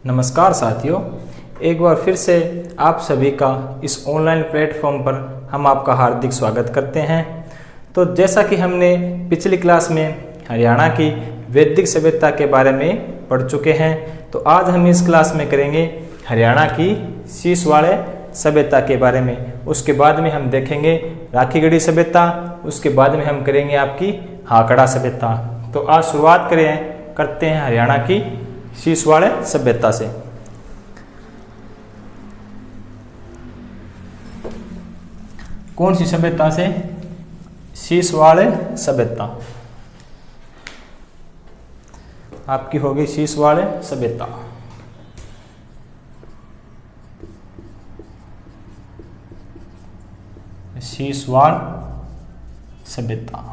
नमस्कार साथियों, एक बार फिर से आप सभी का इस ऑनलाइन प्लेटफॉर्म पर हम आपका हार्दिक स्वागत करते हैं। तो जैसा कि हमने पिछली क्लास में हरियाणा की वैदिक सभ्यता के बारे में पढ़ चुके हैं, तो आज हम इस क्लास में करेंगे हरियाणा की शीशवाड़े सभ्यता के बारे में। उसके बाद में हम देखेंगे राखीगढ़ी सभ्यता, उसके बाद में हम करेंगे आपकी हाकड़ा सभ्यता। तो आज शुरुआत करते हैं हरियाणा की शीशवाड़े सभ्यता से। कौन सी सभ्यता से? शीशवाड़े सभ्यता आपकी होगी शीशवाड़े सभ्यता। शीशवाड़ सभ्यता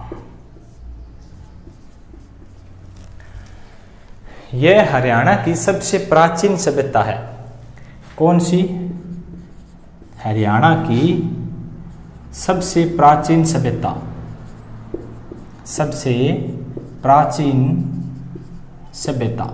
यह हरियाणा की सबसे प्राचीन सभ्यता है। कौन सी? हरियाणा की सबसे प्राचीन सभ्यता। सबसे प्राचीन सभ्यता।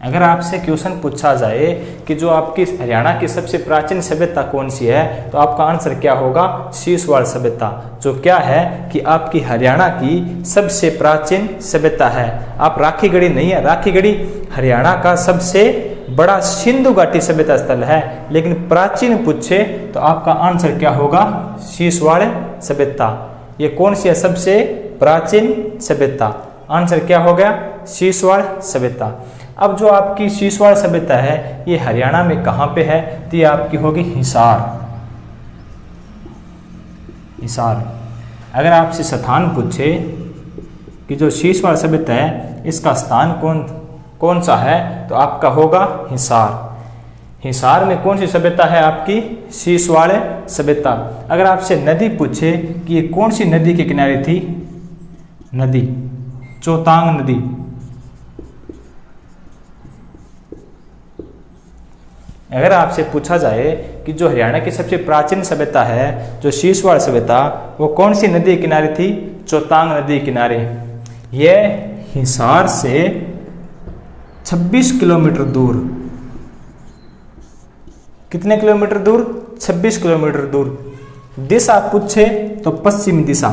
अगर आपसे क्वेश्चन पूछा जाए कि जो आपकी हरियाणा की सबसे प्राचीन सभ्यता कौन सी है, तो आपका आंसर क्या होगा? शीशवाड़ सभ्यता, जो क्या है कि आपकी हरियाणा की सबसे प्राचीन सभ्यता है। आप राखीगढ़ी नहीं है, राखीगढ़ी हरियाणा का सबसे बड़ा सिंधु घाटी सभ्यता स्थल है, लेकिन प्राचीन पूछे तो आपका आंसर क्या होगा? शीशवाड़ सभ्यता। ये कौन सी है सबसे प्राचीन सभ्यता? आंसर क्या हो गया? शीशवाड़ सभ्यता। अब जो आपकी शीशवाड़ सभ्यता है ये हरियाणा में कहाँ पे है? तो ये आपकी होगी हिसार। अगर आपसे स्थान पूछे कि जो शीशवाड़ सभ्यता है इसका स्थान कौन सा है, तो आपका होगा हिसार। हिसार में कौन सी सभ्यता है? आपकी शीशवाड़ सभ्यता। अगर आपसे नदी पूछे कि ये कौन सी नदी के किनारे थी? नदी चौतांग नदी। अगर आपसे पूछा जाए कि जो हरियाणा की सबसे प्राचीन सभ्यता है, जो शीशवाड़ सभ्यता, वो कौन सी नदी के किनारे थी? चौतांग नदी के किनारे। यह हिसार से 26 किलोमीटर दूर। कितने किलोमीटर दूर? 26 किलोमीटर दूर। दिशा पूछे तो पश्चिम दिशा।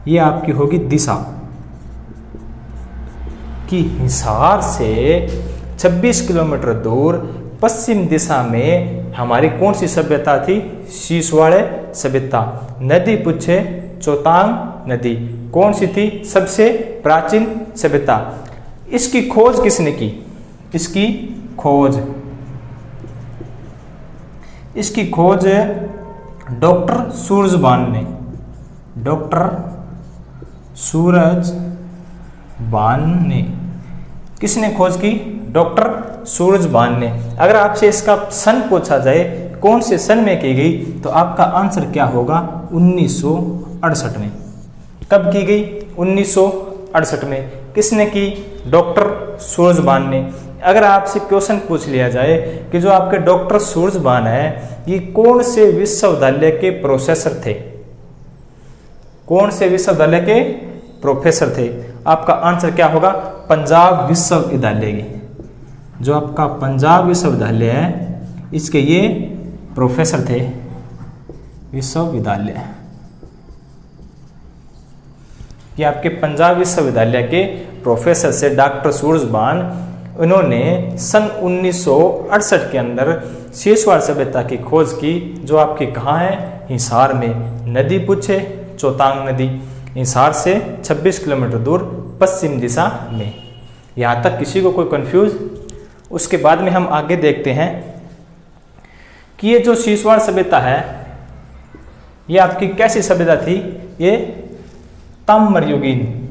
ये आपकी होगी दिशा कि हिसार से 26 किलोमीटर दूर पश्चिम दिशा में हमारी कौन सी सभ्यता थी? शीशवाड़ सभ्यता। नदी पूछे चौतांग नदी। कौन सी थी? सबसे प्राचीन सभ्यता। इसकी खोज किसने की? इसकी खोज डॉक्टर सूरजबान ने। किसने खोज की? डॉक्टर सूरजबान ने। अगर आपसे इसका सन पूछा जाए कौन से सन में की गई, तो आपका आंसर क्या होगा? 1968 में। कब की गई? 1968 में। किसने की? डॉक्टर सूरजबान ने। अगर आपसे क्वेश्चन पूछ लिया जाए कि जो आपके डॉक्टर सूरजबान है ये कौन से विश्वविद्यालय के प्रोफेसर थे? कौन से विश्वविद्यालय के प्रोफेसर थे? आपका आंसर क्या होगा? पंजाब विश्वविद्यालय की। जो आपका पंजाब विश्वविद्यालय है इसके ये प्रोफेसर थे। विश्वविद्यालय ये आपके पंजाब विश्वविद्यालय के प्रोफेसर से डॉक्टर सूरजबान, उन्होंने सन 1968 के अंदर शीशवाड़ सभ्यता की खोज की, जो आपकी कहाँ है? हिसार में। नदी पूछे चौतांग नदी। हिसार से 26 किलोमीटर दूर पश्चिम दिशा में। यहाँ तक किसी को कोई कंफ्यूज? उसके बाद में हम आगे देखते हैं कि ये जो शीशवाड़ सभ्यता है ये आपकी कैसी सभ्यता थी? ये ताम्रयुगीन।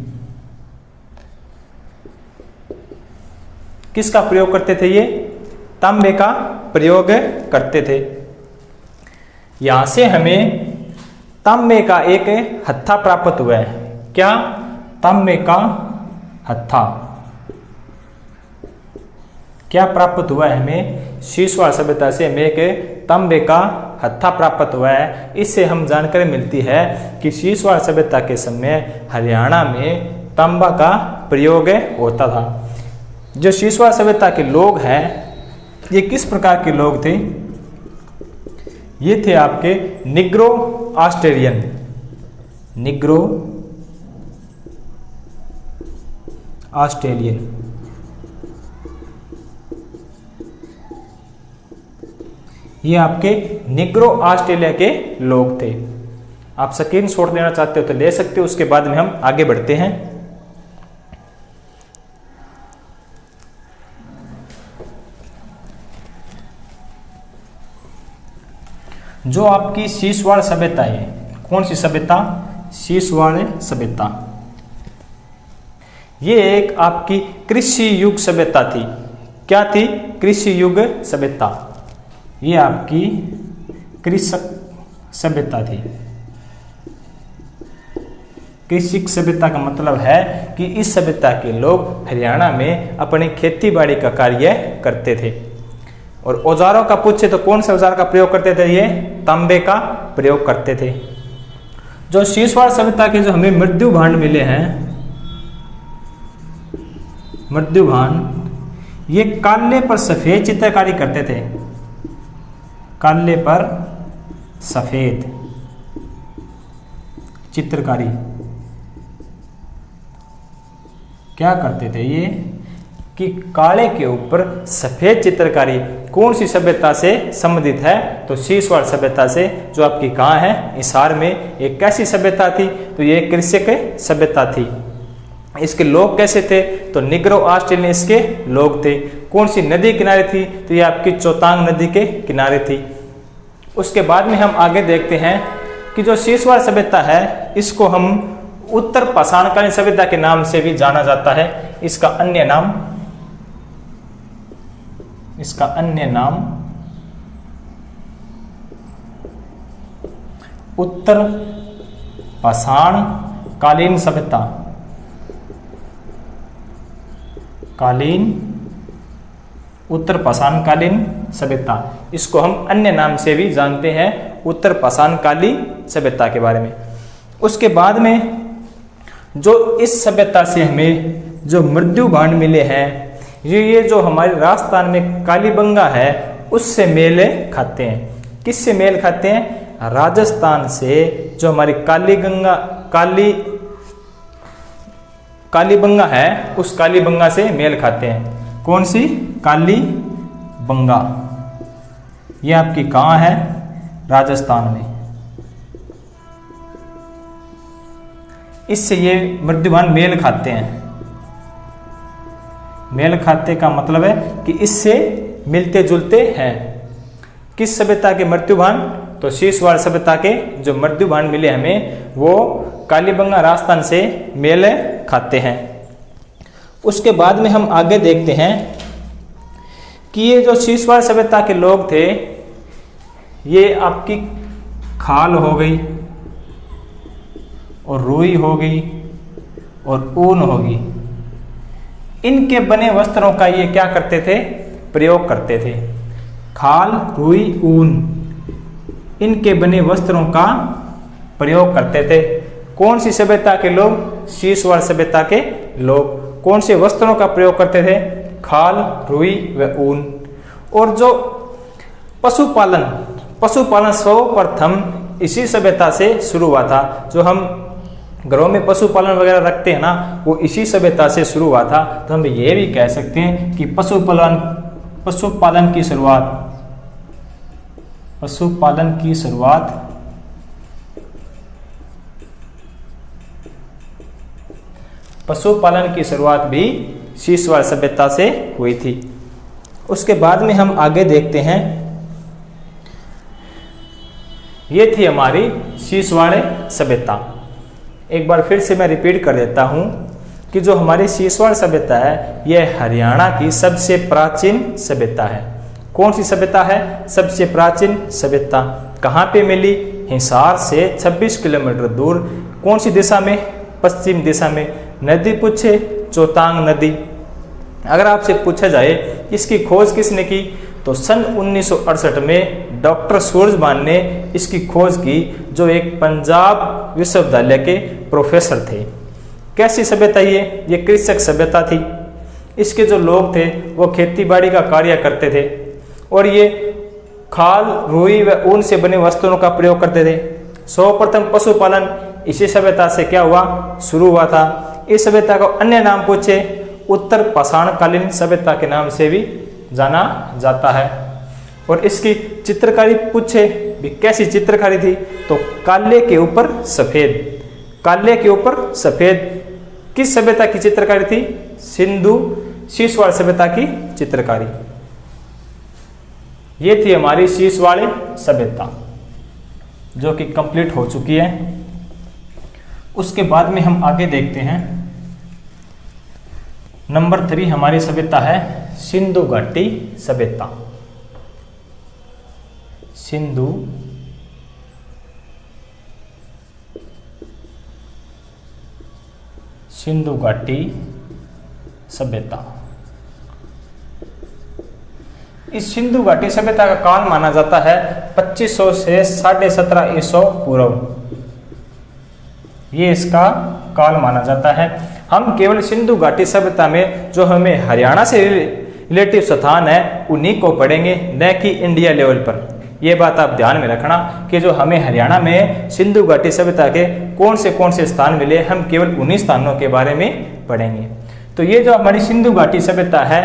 किसका प्रयोग करते थे? ये तांबे का प्रयोग करते थे। यहां से हमें तांबे का एक हत्था प्राप्त हुआ है। क्या? तांबे का हत्था। क्या प्राप्त हुआ है हमें? शीशवाड़ सभ्यता से हमें एक तांबे का हत्था प्राप्त हुआ है। इससे हम जानकारी मिलती है कि शीशवाड़ सभ्यता के समय हरियाणा में तांबा का प्रयोग होता था। जो शीशवाड़ सभ्यता के लोग हैं ये किस प्रकार के लोग थे? ये थे आपके निग्रो ऑस्ट्रेलियन, निग्रो ऑस्ट्रेलियन। ये आपके निग्रो ऑस्ट्रेलिया के लोग थे। आप स्क्रीन शॉट लेना चाहते हो तो ले सकते हो, उसके बाद में हम आगे बढ़ते हैं। जो आपकी शीशवाड़ सभ्यता है, कौन सी सभ्यता? शीशवाड़ सभ्यता। ये एक आपकी कृषि युग सभ्यता थी। क्या थी? कृषि युग सभ्यता। ये आपकी कृषक सभ्यता थी। कृषि सभ्यता का मतलब है कि इस सभ्यता के लोग हरियाणा में अपनी खेती बाड़ी का कार्य करते थे। और औजारों का पूछे तो कौन से औजार का प्रयोग करते थे? ये तांबे का प्रयोग करते थे। जो शीशवाड़ सभ्यता के जो हमें मृत्यु भांड मिले हैं, मृत्यु भांड, ये काले पर सफेद चित्रकारी करते थे। काले पर सफेद चित्रकारी क्या करते थे? ये कि काले के ऊपर सफेद चित्रकारी कौन सी सभ्यता से संबंधित है? तो शीशवाड़ सभ्यता से, जो आपकी कहाँ है? हिसार में। एक कैसी सभ्यता थी? तो ये कृषक सभ्यता थी। इसके लोग कैसे थे? तो निग्रो ऑस्ट्रेलियन इसके लोग थे। कौन सी नदी किनारे थी? तो ये आपकी चौतांग नदी के किनारे थी। उसके बाद में हम आगे देखते हैं कि जो शीशवाड़ सभ्यता है इसको हम उत्तर पाषाणकालीन सभ्यता के नाम से भी जाना जाता है। इसका अन्य नाम उत्तर पाषाणकालीन सभ्यता, उत्तर पाषाणकालीन सभ्यता। इसको हम अन्य नाम से भी जानते हैं, उत्तर पाषाणकालीन सभ्यता के बारे में। उसके बाद में जो इस सभ्यता से हमें जो मृत्यु भांड मिले हैं, ये जो हमारे राजस्थान में कालीबंगा है उससे मेल खाते हैं। किससे मेल खाते हैं? राजस्थान से जो हमारी कालीबंगा है उस कालीबंगा से मेल खाते हैं। कौन सी? कालीबंगा। ये आपकी कहाँ है? राजस्थान में। इससे ये मृत्युभांड मेल खाते हैं। मेल खाते का मतलब है कि इससे मिलते जुलते हैं। किस सभ्यता के मृत्युभांड? तो शीशवाड़ सभ्यता के जो मृत्युभांड मिले हमें वो कालीबंगा राजस्थान से मेल खाते हैं। उसके बाद में हम आगे देखते हैं कि ये जो शीशवाड़ सभ्यता के लोग थे, ये आपकी खाल हो गई और रुई हो गई और ऊन होगी, इनके बने वस्त्रों का ये क्या करते थे? प्रयोग करते थे। खाल, रुई, ऊन, इनके बने वस्त्रों का प्रयोग करते थे। कौन सी सभ्यता के लोग? शीशवाड़ सभ्यता के लोग। कौन से वस्त्रों का प्रयोग करते थे? खाल, रुई व ऊन। और जो पशुपालन सर्वप्रथम इसी सभ्यता से शुरू हुआ था। जो हम घरों में पशुपालन वगैरह रखते हैं ना, वो इसी सभ्यता से शुरू हुआ था। तो हम ये भी कह सकते हैं कि पशुपालन की शुरुआत भी शीशवाड़ सभ्यता से हुई थी। उसके बाद में हम आगे देखते हैं, ये थी हमारी शीशवाड़ सभ्यता। एक बार फिर से मैं रिपीट कर देता हूं कि जो हमारी शीशवाड़ सभ्यता है यह हरियाणा की सबसे प्राचीन सभ्यता है। कौन सी सभ्यता है? सबसे प्राचीन सभ्यता। कहाँ पे मिली? हिसार से 26 किलोमीटर दूर। कौन सी दिशा में? पश्चिम दिशा में। नदी पूछे? चौतांग नदी। अगर आपसे पूछा जाए इसकी खोज किसने की, तो सन 1968 में डॉक्टर सूरजभान ने इसकी खोज की, जो एक पंजाब विश्वविद्यालय के प्रोफेसर थे। कैसी सभ्यता ये कृषक सभ्यता थी। इसके जो लोग थे वो खेती बाड़ी का कार्य करते थे और ये खाल, रुई व ऊन से बनी वस्तुओं का प्रयोग करते थे। सर्वप्रथम पशुपालन इसी सभ्यता से क्या हुआ, शुरू हुआ था। इस सभ्यता को अन्य नाम पूछे, उत्तर पाषाणकालीन सभ्यता के नाम से भी जाना जाता है। और इसकी चित्रकारी पूछे भी कैसी चित्रकारी थी, तो काले के ऊपर सफेद, काले के ऊपर सफेद। किस सभ्यता की चित्रकारी थी, सिंधु शीशवाड़ सभ्यता की चित्रकारी। ये थी हमारी शीशवाड़ सभ्यता, जो कि कंप्लीट हो चुकी है। उसके बाद में हम आगे देखते हैं। नंबर 3 हमारी सभ्यता है सिंधु घाटी सभ्यता। सिंधु घाटी सभ्यता। इस सिंधु घाटी सभ्यता का काल माना जाता है 2500 से 1750 पूर्व। ये इसका काल माना जाता है। हम केवल सिंधु घाटी सभ्यता में जो हमें हरियाणा से रिलेटिव स्थान है उन्हीं को पढ़ेंगे, न कि इंडिया लेवल पर। ये बात आप ध्यान में रखना कि जो हमें हरियाणा में सिंधु घाटी सभ्यता के कौन से स्थान मिले, हम केवल उन्हीं स्थानों के बारे में पढ़ेंगे। तो ये जो हमारी सिंधु घाटी सभ्यता है,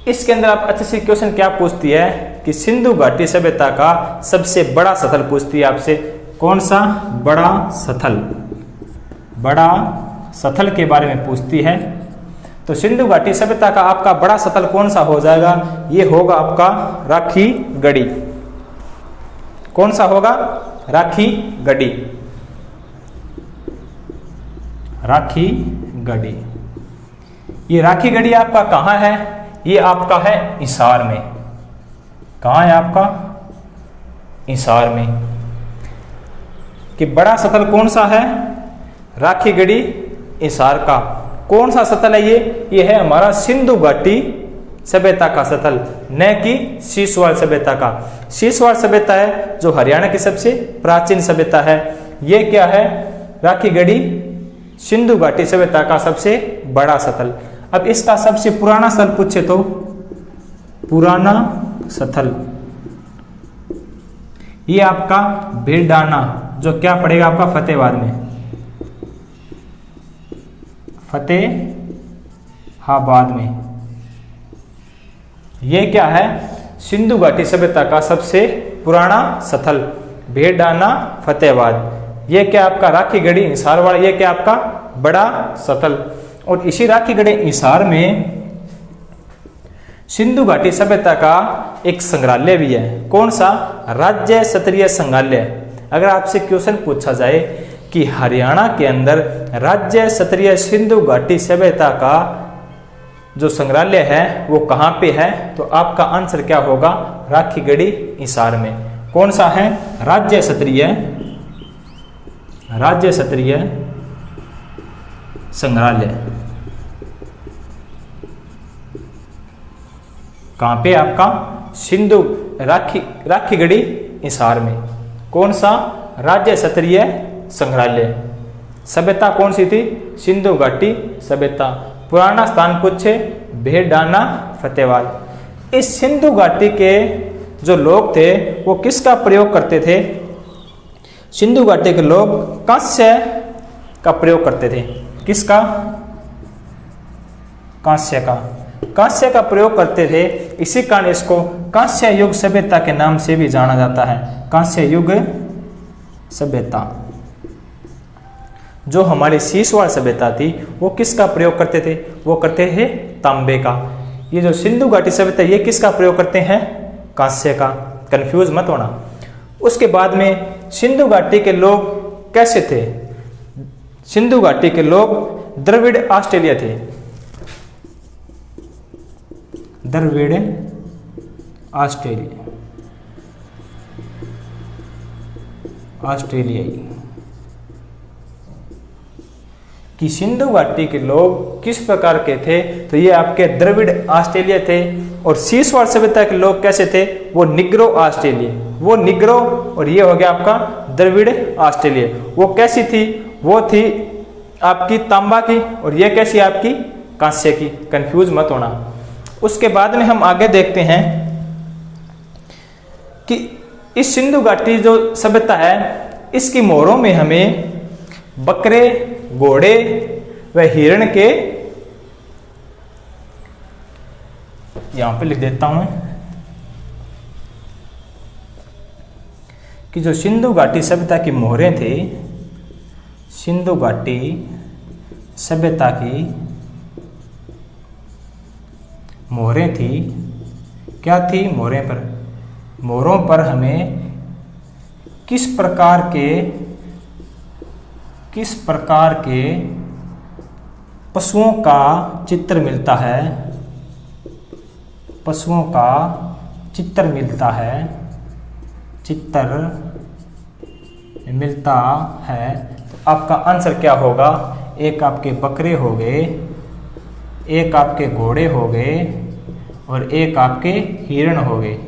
इसके अंदर आप अच्छे से क्वेश्चन क्या पूछती है कि सिंधु घाटी सभ्यता का सबसे बड़ा स्थल पूछती है आपसे। कौन सा बड़ा स्थल, बड़ा स्थल के बारे में पूछती है। तो सिंधु घाटी सभ्यता का आपका बड़ा स्थल कौन सा हो जाएगा, ये होगा आपका राखी गढ़ी। कौन सा होगा, राखी गढ़ी, राखी गढ़ी। ये राखी गढ़ी आपका कहाँ है, ये आपका है हिसार में। कहाँ है आपका, हिसार में। कि बड़ा स्थल कौन सा है, राखी गढ़ी हिसार का। कौन सा स्थल है ये है हमारा सिंधु घाटी सभ्यता का स्थल, न कि शीशवाड़ सभ्यता का। शीशवाड़ सभ्यता है जो हरियाणा की सबसे प्राचीन सभ्यता है। ये क्या है, राखी गढ़ी सिंधु घाटी सभ्यता का सबसे बड़ा स्थल। अब इसका सबसे पुराना स्थल पूछे तो पुराना स्थल ये आपका भीलडाना, जो क्या पड़ेगा आपका फतेहाबाद में, फतेहाबाद में। ये क्या है, सिंधु घाटी सभ्यता का सबसे पुराना स्थल भीलडाना फतेहाबाद। ये क्या आपका राखी गढ़ी हिसारवाड़, ये क्या आपका बड़ा स्थल। और इसी राखी गढ़ी हिसार में सिंधु घाटी सभ्यता का एक संग्रहालय भी है। कौन सा, राज्य स्तरीय संग्रहालय। अगर आपसे क्वेश्चन पूछा जाए कि हरियाणा के अंदर राज्य स्तरीय सिंधु घाटी सभ्यता का जो संग्रहालय है वो कहाँ पे है, तो आपका आंसर क्या होगा, राखी गढ़ी हिसार में। कौन सा है, राज्य स्तरीय संग्रहालय। कहाँ पे आपका, सिंधु राखी गढ़ी हिसार में। कौन सा, राज्य स्तरीय संग्रहालय। सभ्यता कौन सी थी, सिंधु घाटी सभ्यता। पुराना स्थान पूछे भीलडाना फतेहाबाद। इस सिंधु घाटी के जो लोग थे वो किसका प्रयोग करते थे, सिंधु घाटी के लोग कांस्य का प्रयोग करते थे। किसका, कांस्य का प्रयोग करते थे। इसी कारण इसको कांस्य युग सभ्यता के नाम से भी जाना जाता है, कांस्य युग सभ्यता। जो हमारी शीशवाड़ सभ्यता थी वो किसका प्रयोग करते थे, वो करते थे तांबे का। ये जो सिंधु घाटी सभ्यता ये किसका प्रयोग करते हैं, कांस्य का। कंफ्यूज मत होना। उसके बाद में सिंधु घाटी के लोग कैसे थे, सिंधु घाटी के लोग द्रविड़ ऑस्ट्रेलिया थे, द्रविड़ ऑस्ट्रेलियाई। कि सिंधु घाटी के लोग किस प्रकार के थे, तो ये आपके द्रविड़ ऑस्ट्रेलिया थे। और सीसवाड़ सभ्यता के लोग कैसे थे, वो निग्रो ऑस्ट्रेलिया, वो निग्रो, और ये हो गया आपका द्रविड़ ऑस्ट्रेलिया। वो कैसी थी, वो थी आपकी तांबा की, और ये कैसी आपकी कांस्य की, कंफ्यूज मत होना। उसके बाद में हम आगे देखते हैं कि इस सिंधु घाटी जो सभ्यता है, इसकी मोहरों में हमें बकरे, घोड़े व हिरण के, यहां पे लिख देता हूं कि जो सिंधु घाटी सभ्यता की मोहरें थी, सिंधु घाटी सभ्यता की मोहरें थी, क्या थी मोहरें पर, मोहरों पर हमें किस प्रकार के पशुओं का चित्र मिलता है, पशुओं का चित्र मिलता है, तो आपका आंसर क्या होगा, एक आपके बकरे हो गए, एक आपके घोड़े हो गए, और एक आपके हिरण हो गए।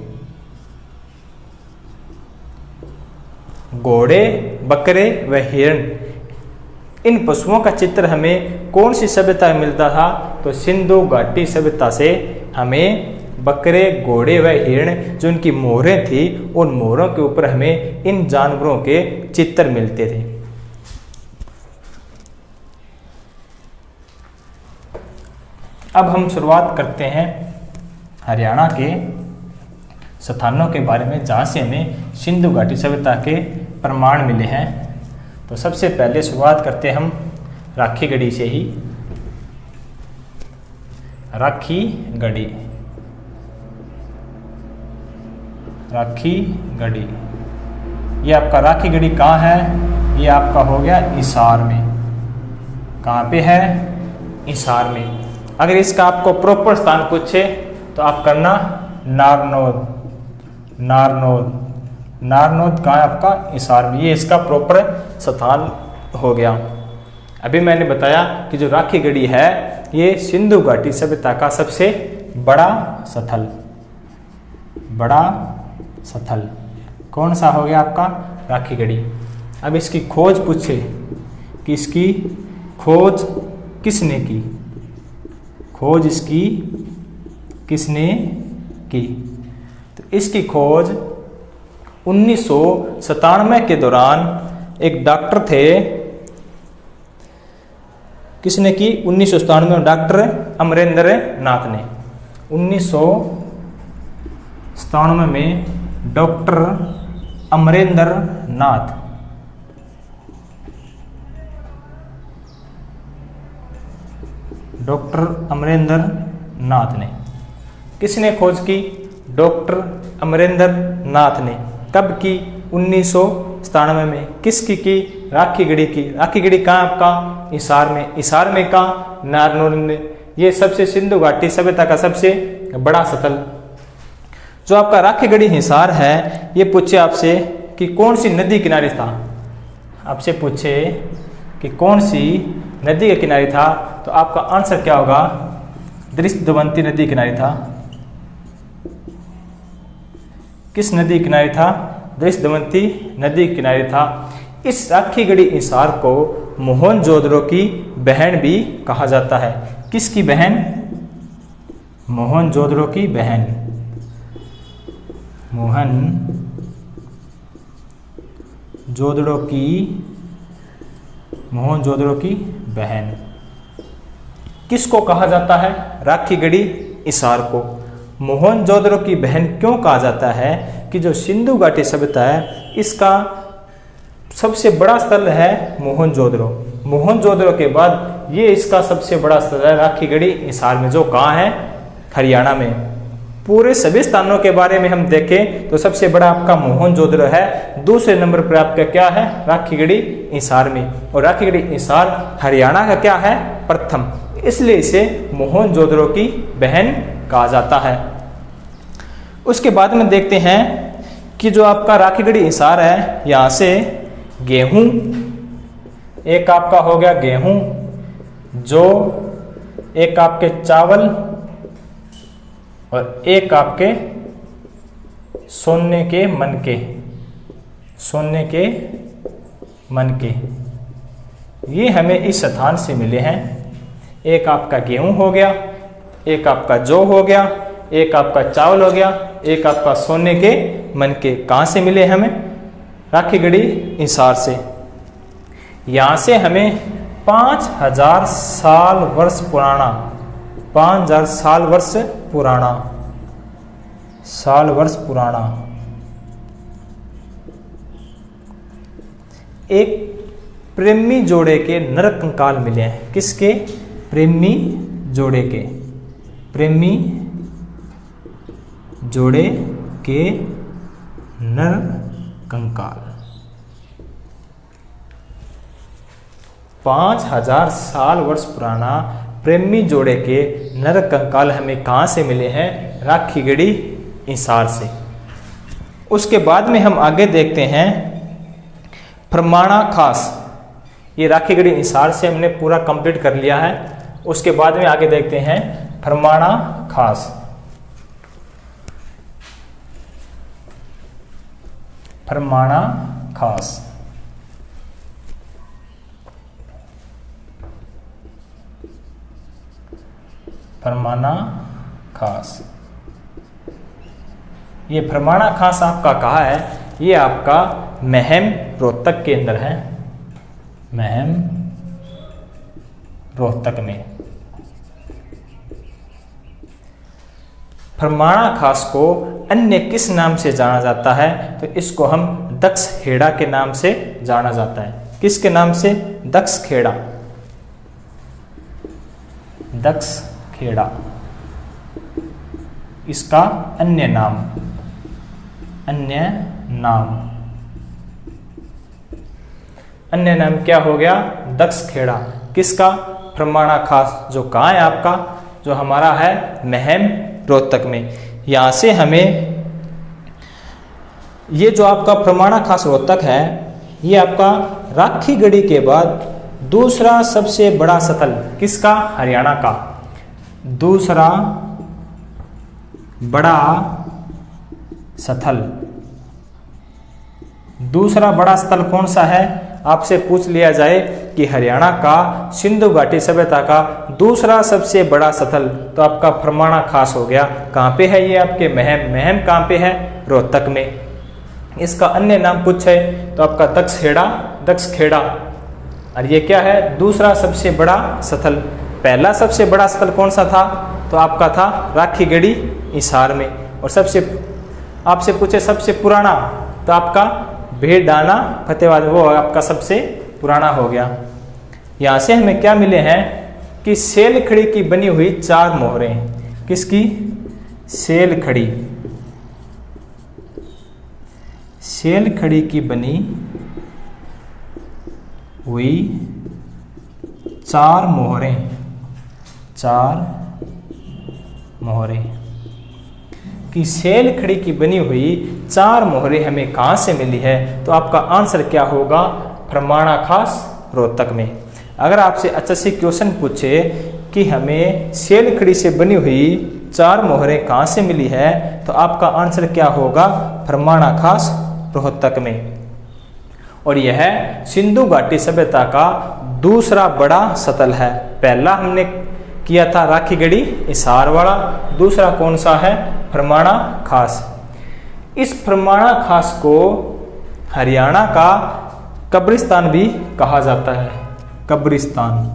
घोड़े, बकरे व हिरण, इन पशुओं का चित्र हमें कौन सी सभ्यता में मिलता था, तो सिंधु घाटी सभ्यता से हमें बकरे, घोड़े व हिरण जो इनकी मोहरें थी, उन मोहरों के ऊपर हमें इन जानवरों के चित्र मिलते थे। अब हम शुरुआत करते हैं हरियाणा के स्थानों के बारे में जहाँ से हमें सिंधु घाटी सभ्यता के प्रमाण मिले हैं। तो सबसे पहले शुरुआत करते हैं हम राखीगढ़ी से ही। राखीगढ़ी, राखीगढ़ी, ये आपका राखीगढ़ी कहाँ है, ये आपका हो गया हिसार में। कहाँ पे है, हिसार में। अगर इसका आपको प्रॉपर स्थान पूछे तो आप करना नारनौद, नारनौद, नारनौद कहाँ है आपका, हिसार में, ये इसका प्रॉपर स्थान हो गया। अभी मैंने बताया कि जो राखीगढ़ी है ये सिंधु घाटी सभ्यता का सबसे बड़ा स्थल, बड़ा स्थल कौन सा हो गया आपका, राखीगढ़ी। अब इसकी खोज पूछे कि इसकी खोज किसने की, खोज इसकी किसने की, तो इसकी खोज 1997 के दौरान एक डॉक्टर थे, किसने की, 1997 में डॉक्टर अमरेंद्र नाथ ने। 1997 में डॉक्टर अमरेंद्र नाथ, डॉक्टर अमरेंद्र नाथ ने, किसने खोज की, डॉक्टर अमरेंद्र नाथ ने। कब की, 1997 में। किसकी की, राखीगढ़ी की। राखीगढ़ी कहाँ आपका, हिसार में। हिसार में कहाँ, नारनौल में। ये सबसे सिंधु घाटी सभ्यता का सबसे बड़ा स्थल। जो आपका राखीगढ़ी हिसार है, ये पूछे आपसे कि कौन सी नदी किनारे था, आपसे पूछे कि कौन सी नदी के किनारे था, तो आपका आंसर क्या होगा, दृष्टवंती नदी किनारे था। किस नदी किनारे था, दृष्टवंती नदी किनारे था। इस राखीगढ़ी हिसार को मोहनजोदड़ो की बहन भी कहा जाता है। किसकी बहन, मोहनजोदड़ो की बहन, मोहनजोदड़ो की बहन। किसको कहा जाता है, राखीगढ़ी हिसार को मोहनजोदड़ो की बहन क्यों कहा जाता है, कि जो सिंधु घाटी सभ्यता है इसका सबसे बड़ा स्थल है मोहनजोदड़ो। मोहनजोदड़ो के बाद ये इसका सबसे बड़ा स्थल है राखीगढ़ी हिसार में, जो कहाँ है, हरियाणा में। पूरे सभी स्थानों के बारे में हम देखें तो सबसे बड़ा आपका मोहनजोदड़ो है, दूसरे नंबर पर आपका क्या है, राखीगढ़ी हिसार में। और राखीगढ़ी हिसार हरियाणा का क्या है, प्रथम, इसलिए इसे मोहनजोदड़ो की बहन कहा जाता है। उसके बाद में देखते हैं कि जो आपका राखीगढ़ी हिसार है, यहाँ से गेहूं, एक आपका हो गया गेहूं, जो एक आपके चावल और एक आपके सोने के मनके, सोने के मनके, ये हमें इस स्थान से मिले हैं। एक आपका गेहूं हो गया, एक आपका जौ हो गया, एक आपका चावल हो गया, एक आपका सोने के मनके। कहाँ से मिले हमें? राखीगढ़ी हिसार से। यहाँ से हमें 5000 साल वर्ष पुराना, 5000 साल वर्ष पुराना, साल वर्ष पुराना एक प्रेमी जोड़े के नर कंकाल मिले हैं। किसके? प्रेमी जोड़े के, प्रेमी जोड़े के नर कंकाल। 5000 साल वर्ष पुराना प्रेमी जोड़े के नर कंकाल हमें कहाँ से मिले हैं? राखीगढ़ी हिसार से। उसके बाद में हम आगे देखते हैं प्रमाणा खास। ये राखीगढ़ी हिसार से हमने पूरा कंप्लीट कर लिया है। उसके बाद में आगे देखते हैं प्रमाणा खास। प्रमाणा खास, प्रमाणा खास। ये प्रमाणा खास आपका कहाँ है? ये आपका महम रोहतक के अंदर है, महम रोहतक में। प्रमाणा खास को अन्य किस नाम से जाना जाता है? तो इसको हम दक्ष खेड़ा के नाम से जाना जाता है। किसके नाम से? दक्ष खेड़ा, दक्ष खेड़ा इसका अन्य नाम, अन्य नाम, अन्य नाम क्या हो गया? दक्ष खेड़ा। किसका? प्रमाणा खास, जो कहाँ है आपका? जो हमारा है महम रोहतक में। यहाँ से हमें ये जो आपका प्रमाणा खास रोहतक है, ये आपका राखीगढ़ी के बाद दूसरा सबसे बड़ा स्थल किसका? हरियाणा का दूसरा बड़ा स्थल। दूसरा बड़ा स्थल कौन सा है? आपसे पूछ लिया जाए कि हरियाणा का सिंधु घाटी सभ्यता का दूसरा सबसे बड़ा स्थल, तो आपका प्रमाणा खास हो गया। कहाँ पे है ये? आपके महम। महम कहाँ पे है? रोहतक में। इसका अन्य नाम कुछ है तो आपका दक्ष खेड़ा, दक्ष खेड़ा। और ये क्या है? दूसरा सबसे बड़ा स्थल। पहला सबसे बड़ा स्थल कौन सा था? तो आपका था राखीगढ़ी हिसार में। और सबसे आपसे पूछे सबसे पुराना, तो आपका भेड़ाना फतेहाबाद, वो आपका सबसे पुराना हो गया। यहाँ से हमें क्या मिले हैं कि सेलखड़ी की बनी हुई 4 मोहरें। किसकी? सेलखड़ी, सेलखड़ी की बनी हुई 4 मोहरें, 4 मोहरें कि सेलखड़ी की बनी हुई 4 मोहरें हमें कहाँ से मिली है? तो आपका आंसर क्या होगा? प्रमाणा खास रोहतक में। अगर आपसे अच्छा से क्वेश्चन पूछे कि हमें सेलखड़ी से बनी हुई 4 मोहरें कहाँ से मिली है, तो आपका आंसर क्या होगा? प्रमाणा खास रोहतक में। और यह सिंधु घाटी सभ्यता का दूसरा बड़ा स्थल है। पहला हमने किया था राखीगढ़ी हिसार वाला, दूसरा कौन सा है? प्रमाणा खास। इस प्रमाणा खास को हरियाणा का कब्रिस्तान भी कहा जाता है, कब्रिस्तान।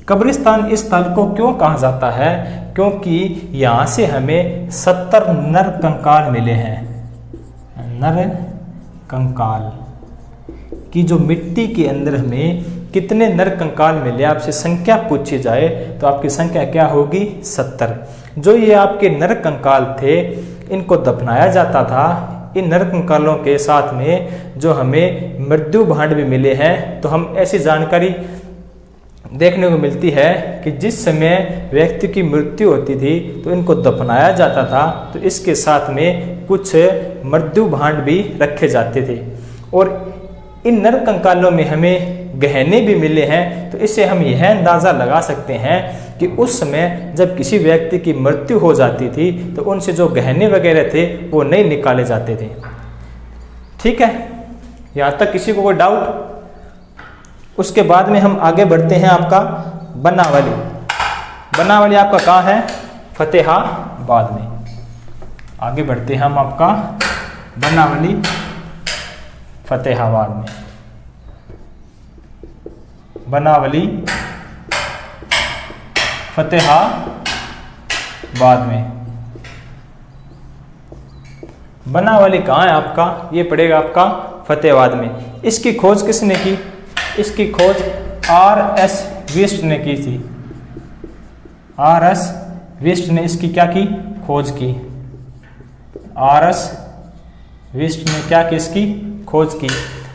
कब्रिस्तान इस स्थल को क्यों कहा जाता है? क्योंकि यहाँ से हमें 70 नर कंकाल मिले हैं। नर कंकाल की जो मिट्टी के अंदर हमें कितने नर कंकाल मिले, आपसे संख्या पूछी जाए तो आपकी संख्या क्या होगी? 70। जो ये आपके नर कंकाल थे, इनको दफनाया जाता था। इन नर कंकालों के साथ में जो हमें मृत्यु भांड भी मिले हैं, तो हम ऐसी जानकारी देखने को मिलती है कि जिस समय व्यक्ति की मृत्यु होती थी तो इनको दफनाया जाता था, तो इसके साथ में कुछ मृत्यु भांड भी रखे जाते थे। और इन नर कंकालों में हमें गहने भी मिले हैं, तो इससे हम यह अंदाज़ा लगा सकते हैं कि उस समय जब किसी व्यक्ति की मृत्यु हो जाती थी तो उनसे जो गहने वगैरह थे वो नहीं निकाले जाते थे। ठीक है, यहाँ तक किसी को कोई डाउट? उसके बाद में हम आगे बढ़ते हैं आपका बनावली। बनावली आपका कहाँ है? फतेहाबाद में। आगे बढ़ते हैं हम आपका बनावली फतेहाबाद में। बनावली फतेहाबाद में। बनावली कहाँ है आपका? ये पड़ेगा आपका फतेहाबाद में। इसकी खोज किसने की? इसकी खोज R.S. विस्ट ने की थी। R.S. विस्ट ने इसकी क्या की? खोज की। R.S. विस्ट ने क्या की? इसकी खोज की।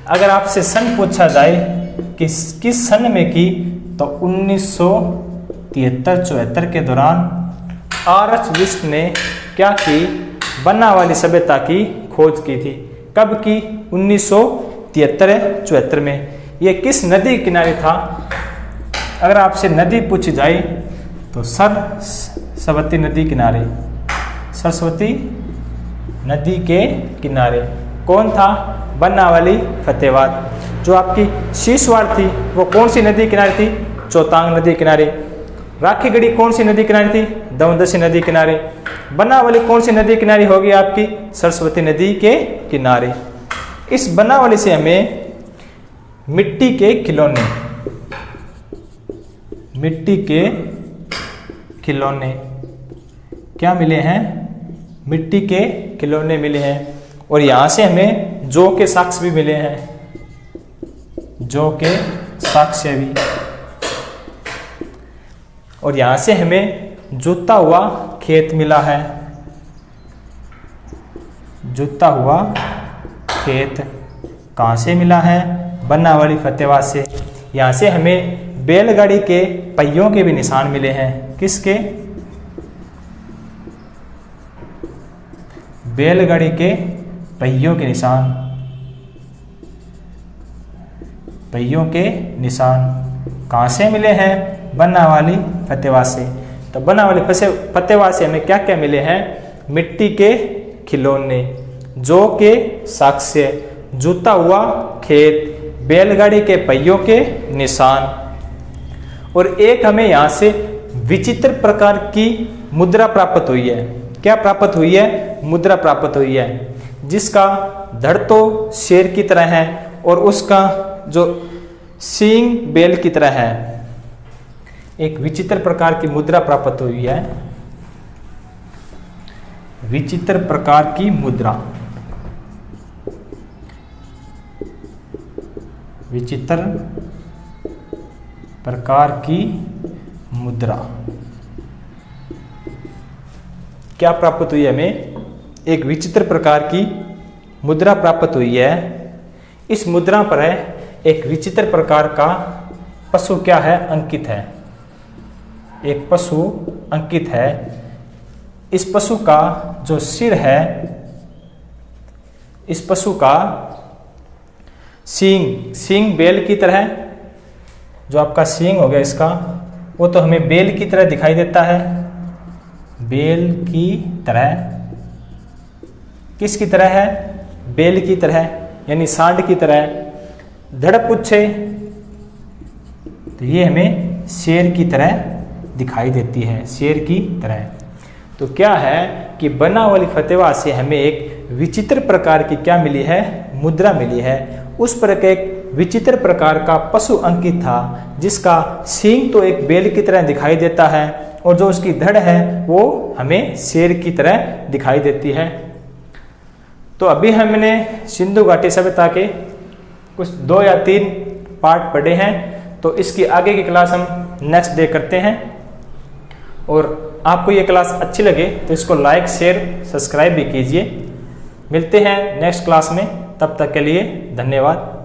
अगर आपसे सन पूछा जाए कि किस सन में की, तो 1973-74 के दौरान R.S. विस्ट ने क्या की? बनावली सभ्यता की खोज की थी। कब की? 1973-74 में। ये किस नदी के किनारे था? अगर आपसे नदी पूछी जाए तो सरस्वती नदी किनारे। सरस्वती नदी के किनारे। कौन था? बनावली फतेहाबाद। जो आपकी शीशवाड़ थी वो कौन सी नदी किनारे थी? चौतांग नदी किनारे। राखीगढ़ी कौन सी नदी किनारे थी? दमदसी नदी किनारे। बनावली कौन सी नदी किनारे होगी आपकी? सरस्वती नदी के किनारे। इस बनावली से हमें मिट्टी के खिलौने, मिट्टी के खिलौने क्या मिले हैं? मिट्टी के खिलौने मिले हैं। और यहाँ से हमें जौ के साक्ष्य भी मिले हैं। जौ के साक्ष्य भी। और यहाँ से हमें जुता हुआ खेत मिला है। जुता हुआ खेत कहाँ से मिला है? बनावली फतेहाबाद से। यहाँ से हमें बैलगाड़ी के पहियों के भी निशान मिले हैं। किसके? बैलगाड़ी के पहियों के निशान। पहियों के निशान कहाँ से मिले हैं? बनावली फतेहाबाद से। तो बनावली फतेहाबाद से हमें क्या क्या मिले हैं? मिट्टी के खिलौने, जौ के साक्ष्य, जुता हुआ खेत, बैलगाड़ी के पहियों के निशान। और एक हमें यहाँ से विचित्र प्रकार की मुद्रा प्राप्त हुई है। क्या प्राप्त हुई है? मुद्रा प्राप्त हुई है, जिसका धड़ तो शेर की तरह है और उसका जो सींग बैल की तरह है। एक विचित्र प्रकार की मुद्रा प्राप्त हुई है। विचित्र प्रकार की मुद्रा। विचित्र प्रकार की मुद्रा क्या प्राप्त हुई है? हमें एक विचित्र प्रकार की मुद्रा प्राप्त हुई है। इस मुद्रा पर है एक विचित्र प्रकार का पशु क्या है? अंकित है। एक पशु अंकित है। इस पशु का जो सिर है, इस पशु का सींग बैल की तरह, जो आपका सींग हो गया इसका, वो तो हमें बैल की तरह दिखाई देता है। बैल की तरह। किसकी तरह है? बैल की तरह, यानी सांड की तरह। धड़पुच्छे, तो ये हमें शेर की तरह दिखाई देती है। शेर की तरह। तो क्या है कि बनावली फतेहाबाद से हमें एक विचित्र प्रकार की क्या मिली है? मुद्रा मिली है। उस पर एक विचित्र प्रकार का पशु अंकित था, जिसका सींग तो एक बैल की तरह दिखाई देता है और जो उसकी धड़ है वो हमें शेर की तरह दिखाई देती है। तो अभी हमने सिंधु घाटी सभ्यता के कुछ 2 या 3 पार्ट पढ़े हैं। तो इसकी आगे की क्लास हम नेक्स्ट डे करते हैं। और आपको ये क्लास अच्छी लगे तो इसको लाइक, शेयर, सब्सक्राइब भी कीजिए। मिलते हैं नेक्स्ट क्लास में। तब तक के लिए धन्यवाद।